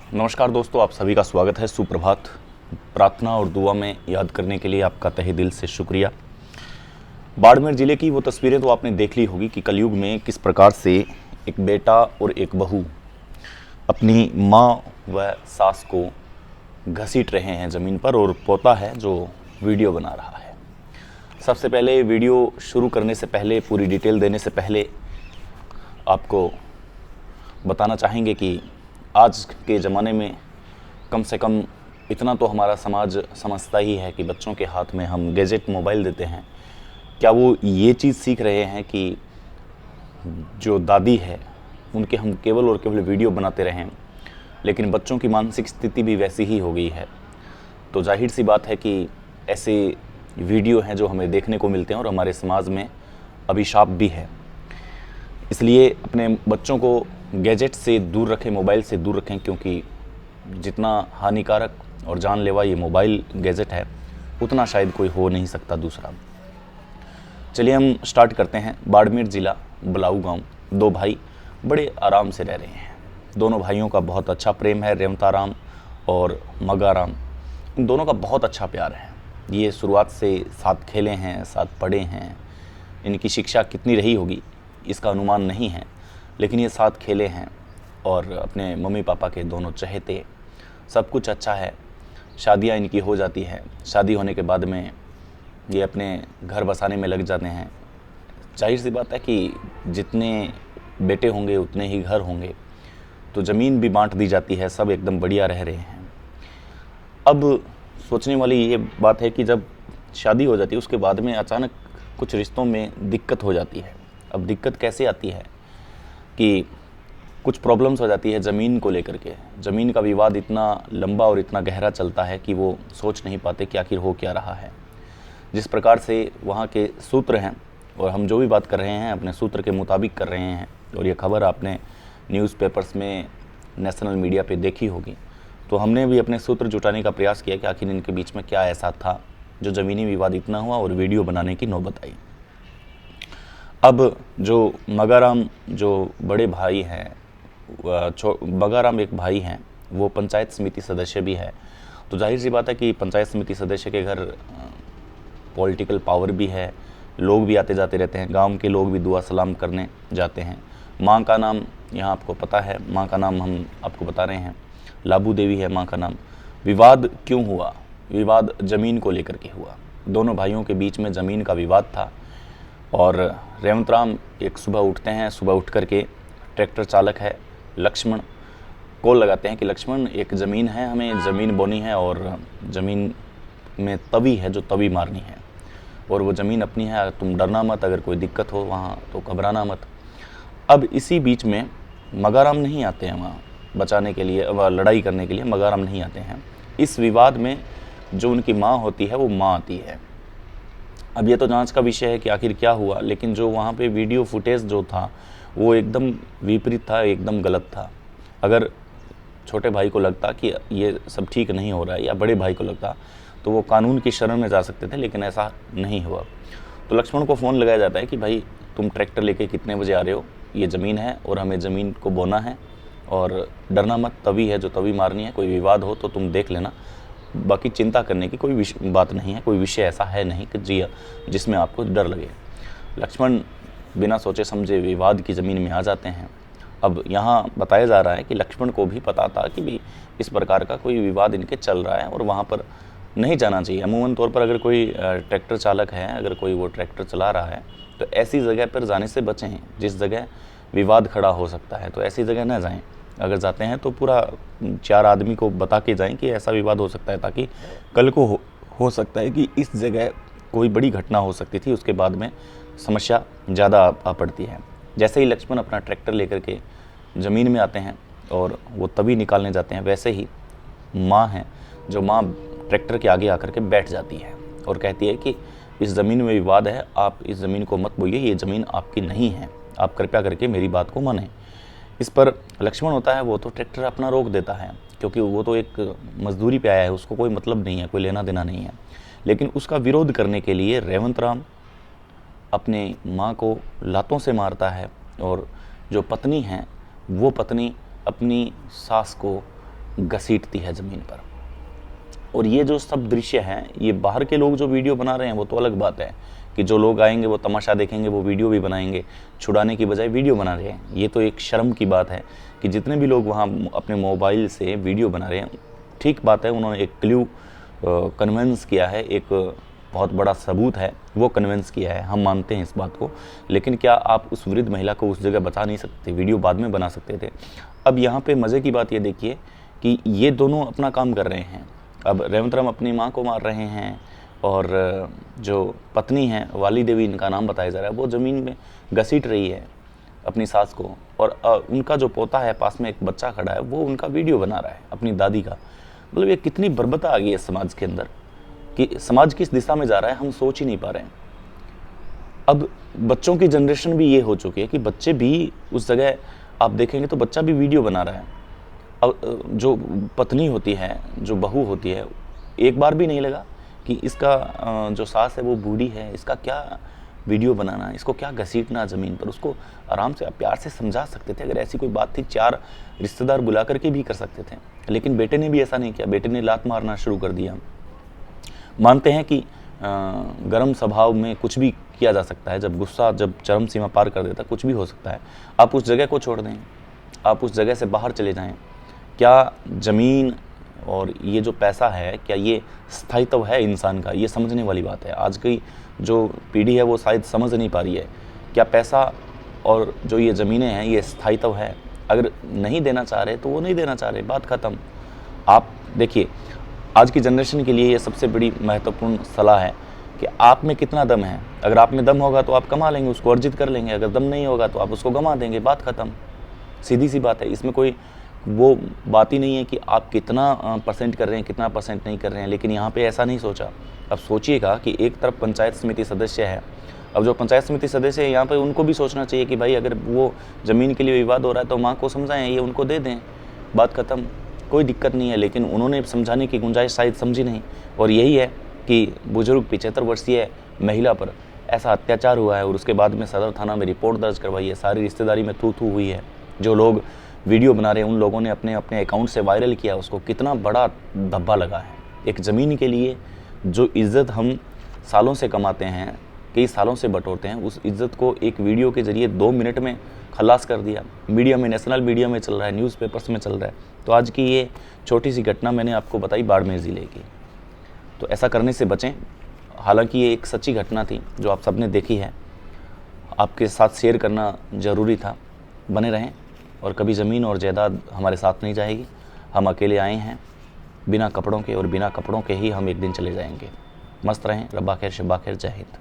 नमस्कार दोस्तों, आप सभी का स्वागत है। सुप्रभात। प्रार्थना और दुआ में याद करने के लिए आपका तहे दिल से शुक्रिया। बाड़मेर ज़िले की वो तस्वीरें तो आपने देख ली होगी कि कलयुग में किस प्रकार से एक बेटा और एक बहू अपनी माँ व सास को घसीट रहे हैं ज़मीन पर, और पोता है जो वीडियो बना रहा है। सबसे पहले वीडियो शुरू करने से पहले, पूरी डिटेल देने से पहले आपको बताना चाहेंगे कि आज के ज़माने में कम से कम इतना तो हमारा समाज समझता ही है कि बच्चों के हाथ में हम गैजेट मोबाइल देते हैं। क्या वो ये चीज़ सीख रहे हैं कि जो दादी है उनके हम केवल और केवल वीडियो बनाते रहें? लेकिन बच्चों की मानसिक स्थिति भी वैसी ही हो गई है। तो जाहिर सी बात है कि ऐसे वीडियो हैं जो हमें देखने को मिलते हैं और हमारे समाज में अभिशाप भी है। इसलिए अपने बच्चों को गैजेट से दूर रखें, मोबाइल से दूर रखें, क्योंकि जितना हानिकारक और जानलेवा ये मोबाइल गैजेट है उतना शायद कोई हो नहीं सकता दूसरा। चलिए हम स्टार्ट करते हैं। बाड़मेर ज़िला बलाऊ गांव, दो भाई बड़े आराम से रह रहे हैं। दोनों भाइयों का बहुत अच्छा प्रेम है। रेवताराम और मगाराम, इन दोनों का बहुत अच्छा प्यार है। ये शुरुआत से साथ खेले हैं, साथ पढ़े हैं। इनकी शिक्षा कितनी रही होगी इसका अनुमान नहीं है, लेकिन ये साथ खेले हैं और अपने मम्मी पापा के दोनों चहेते। सब कुछ अच्छा है। शादियां इनकी हो जाती है। शादी होने के बाद में ये अपने घर बसाने में लग जाते हैं। जाहिर सी बात है कि जितने बेटे होंगे उतने ही घर होंगे, तो ज़मीन भी बांट दी जाती है। सब एकदम बढ़िया रह रहे हैं। अब सोचने वाली ये बात है कि जब शादी हो जाती है उसके बाद में अचानक कुछ रिश्तों में दिक्कत हो जाती है। अब दिक्कत कैसे आती है कि कुछ प्रॉब्लम्स हो जाती है ज़मीन को लेकर के। ज़मीन का विवाद इतना लंबा और इतना गहरा चलता है कि वो सोच नहीं पाते कि आखिर हो क्या रहा है। जिस प्रकार से वहाँ के सूत्र हैं और हम जो भी बात कर रहे हैं अपने सूत्र के मुताबिक कर रहे हैं, और ये खबर आपने न्यूज़पेपर्स में, नेशनल मीडिया पे देखी होगी, तो हमने भी अपने सूत्र जुटाने का प्रयास किया कि आखिर इनके बीच में क्या ऐसा था जो ज़मीनी विवाद इतना हुआ और वीडियो बनाने की नौबत आई। अब जो मगाराम, जो बड़े भाई हैं, मगाराम एक भाई हैं, वो पंचायत समिति सदस्य भी है। तो जाहिर सी बात है कि पंचायत समिति सदस्य के घर पॉलिटिकल पावर भी है। लोग भी आते जाते रहते हैं। गांव के लोग भी दुआ सलाम करने जाते हैं। माँ का नाम यहाँ आपको पता है, माँ का नाम हम आपको बता रहे हैं, लाबू देवी है माँ का नाम। विवाद क्यों हुआ? विवाद ज़मीन को लेकर के हुआ। दोनों भाइयों के बीच में ज़मीन का विवाद था। और रेवतराम एक सुबह उठते हैं, सुबह उठ करके ट्रैक्टर चालक है लक्ष्मण, कॉल लगाते हैं कि लक्ष्मण एक ज़मीन है, हमें ज़मीन बोनी है और ज़मीन में तवी है जो तवी मारनी है, और वो ज़मीन अपनी है, तुम डरना मत, अगर कोई दिक्कत हो वहाँ तो घबराना मत। अब इसी बीच में मगाराम नहीं आते हैं वहाँ बचाने के लिए, लड़ाई करने के लिए मगाराम नहीं आते हैं। इस विवाद में जो उनकी माँ होती है वो माँ आती है। अब ये तो जांच का विषय है कि आखिर क्या हुआ, लेकिन जो वहाँ पे वीडियो फुटेज जो था वो एकदम विपरीत था, एकदम गलत था। अगर छोटे भाई को लगता कि ये सब ठीक नहीं हो रहा है, या बड़े भाई को लगता, तो वो कानून की शरण में जा सकते थे, लेकिन ऐसा नहीं हुआ। तो लक्ष्मण को फ़ोन लगाया जाता है कि भाई तुम ट्रैक्टर लेके कितने बजे आ रहे हो, ये ज़मीन है और हमें ज़मीन को बोना है, और डरना मत, तवी है जो तवी मारनी है, कोई विवाद हो तो तुम देख लेना, बाकी चिंता करने की कोई बात नहीं है, कोई विषय ऐसा है नहीं कि जिसमें आपको डर लगे। लक्ष्मण बिना सोचे समझे विवाद की ज़मीन में आ जाते हैं। अब यहाँ बताया जा रहा है कि लक्ष्मण को भी पता था कि भी इस प्रकार का कोई विवाद इनके चल रहा है और वहाँ पर नहीं जाना चाहिए। अमूमन तौर पर अगर कोई ट्रैक्टर चालक है, अगर कोई वो ट्रैक्टर चला रहा है, तो ऐसी जगह पर जाने से बचें जिस जगह विवाद खड़ा हो सकता है, तो ऐसी जगह न जाएं। अगर जाते हैं तो पूरा 4 आदमी को बता के जाएं कि ऐसा विवाद हो सकता है, ताकि कल को हो सकता है कि इस जगह कोई बड़ी घटना हो सकती थी, उसके बाद में समस्या ज़्यादा आ पड़ती है। जैसे ही लक्ष्मण अपना ट्रैक्टर लेकर के ज़मीन में आते हैं और वो तभी निकालने जाते हैं, वैसे ही माँ हैं, जो माँ ट्रैक्टर के आगे आकर के बैठ जाती है और कहती है कि इस ज़मीन में विवाद है, आप इस ज़मीन को मत बोइए, ये ज़मीन आपकी नहीं है, आप कृपया करके मेरी बात को मानें। इस पर लक्ष्मण होता है वो तो ट्रैक्टर अपना रोक देता है, क्योंकि वो तो एक मजदूरी पे आया है, उसको कोई मतलब नहीं है, कोई लेना देना नहीं है। लेकिन उसका विरोध करने के लिए रेवतराम अपने माँ को लातों से मारता है, और जो पत्नी है वो पत्नी अपनी सास को घसीटती है ज़मीन पर। और ये जो सब दृश्य हैं, ये बाहर के लोग जो वीडियो बना रहे हैं वो तो अलग बात है, कि जो लोग आएंगे वो तमाशा देखेंगे, वो वीडियो भी बनाएंगे, छुड़ाने की बजाय वीडियो बना रहे हैं। ये तो एक शर्म की बात है कि जितने भी लोग वहाँ अपने मोबाइल से वीडियो बना रहे हैं, ठीक बात है, उन्होंने एक क्ल्यू कन्वेंस किया है, एक बहुत बड़ा सबूत है, वो कन्वेंस किया है, हम मानते हैं इस बात को। लेकिन क्या आप उस वृद्ध महिला को उस जगह बचा नहीं सकते? वीडियो बाद में बना सकते थे। अब यहाँ पे मज़े की बात ये देखिए कि ये दोनों अपना काम कर रहे हैं। अब रेवंत राम अपनी माँ को मार रहे हैं और जो पत्नी है, वाली देवी इनका नाम बताया जा रहा है, वो ज़मीन में घसीट रही है अपनी सास को, और उनका जो पोता है, पास में एक बच्चा खड़ा है, वो उनका वीडियो बना रहा है अपनी दादी का। मतलब ये कितनी बर्बरता आ गई है समाज के अंदर, कि समाज किस दिशा में जा रहा है हम सोच ही नहीं पा रहे हैं। अब बच्चों की जनरेशन भी ये हो चुकी है कि बच्चे भी उस जगह, आप देखेंगे तो बच्चा भी वीडियो बना रहा है। अब जो पत्नी होती है, जो बहू होती है, एक बार भी नहीं लगा कि इसका जो सास है वो बूढ़ी है, इसका क्या वीडियो बनाना, इसको क्या घसीटना ज़मीन पर। उसको आराम से प्यार से समझा सकते थे, अगर ऐसी कोई बात थी 4 रिश्तेदार बुला करके भी कर सकते थे। लेकिन बेटे ने भी ऐसा नहीं किया, बेटे ने लात मारना शुरू कर दिया। मानते हैं कि गर्म स्वभाव में कुछ भी किया जा सकता है, जब गुस्सा जब चरम सीमा पार कर देता, कुछ भी हो सकता है। आप उस जगह को छोड़ दें, आप उस जगह से बाहर चले जाएं। क्या ज़मीन और ये जो पैसा है, क्या ये स्थायित्व है इंसान का? ये समझने वाली बात है। आज की जो पीढ़ी है वो शायद समझ नहीं पा रही है, क्या पैसा और जो ये ज़मीनें हैं ये स्थायित्व है? अगर नहीं देना चाह रहे तो वो नहीं देना चाह रहे, बात ख़त्म। आप देखिए, आज की जनरेशन के लिए ये सबसे बड़ी महत्वपूर्ण सलाह है कि आप में कितना दम है। अगर आप में दम होगा तो आप कमा लेंगे, उसको अर्जित कर लेंगे। अगर दम नहीं होगा तो आप उसको गंवा देंगे, बात ख़त्म। सीधी सी बात है, इसमें कोई वो बात ही नहीं है कि आप कितना परसेंट कर रहे हैं, कितना परसेंट नहीं कर रहे हैं। लेकिन यहाँ पे ऐसा नहीं सोचा। अब सोचिएगा कि एक तरफ पंचायत समिति सदस्य है, अब जो पंचायत समिति सदस्य है यहाँ पे उनको भी सोचना चाहिए कि भाई अगर वो ज़मीन के लिए विवाद हो रहा है तो माँ को समझाएं, ये उनको दे दें, बात ख़त्म, कोई दिक्कत नहीं है। लेकिन उन्होंने समझाने की गुंजाइश शायद समझी नहीं। और यही है कि बुजुर्ग 75 वर्षीय महिला पर ऐसा अत्याचार हुआ है और उसके बाद में सदर थाना में रिपोर्ट दर्ज करवाई है, सारी रिश्तेदारी में थू थू हुई है। जो लोग वीडियो बना रहे हैं उन लोगों ने अपने अपने अकाउंट से वायरल किया, उसको कितना बड़ा धब्बा लगा है। एक ज़मीन के लिए जो इज़्ज़त हम सालों से कमाते हैं, कई सालों से बटोरते हैं, उस इज़्ज़त को एक वीडियो के ज़रिए 2 मिनट में खलास कर दिया। मीडिया में, नेशनल मीडिया में चल रहा है, न्यूज़पेपर्स में चल रहा है। तो आज की ये छोटी सी घटना मैंने आपको बताई बाड़मेर ज़िले की, तो ऐसा करने से बचें। हालांकि ये एक सच्ची घटना थी जो आप सबने देखी है, आपके साथ शेयर करना ज़रूरी था। बने रहें, और कभी ज़मीन और जायदाद हमारे साथ नहीं जाएगी। हम अकेले आए हैं बिना कपड़ों के, और बिना कपड़ों के ही हम एक दिन चले जाएंगे। मस्त रहें, रब्बा खैर शब्बा खैर, जय हिंद।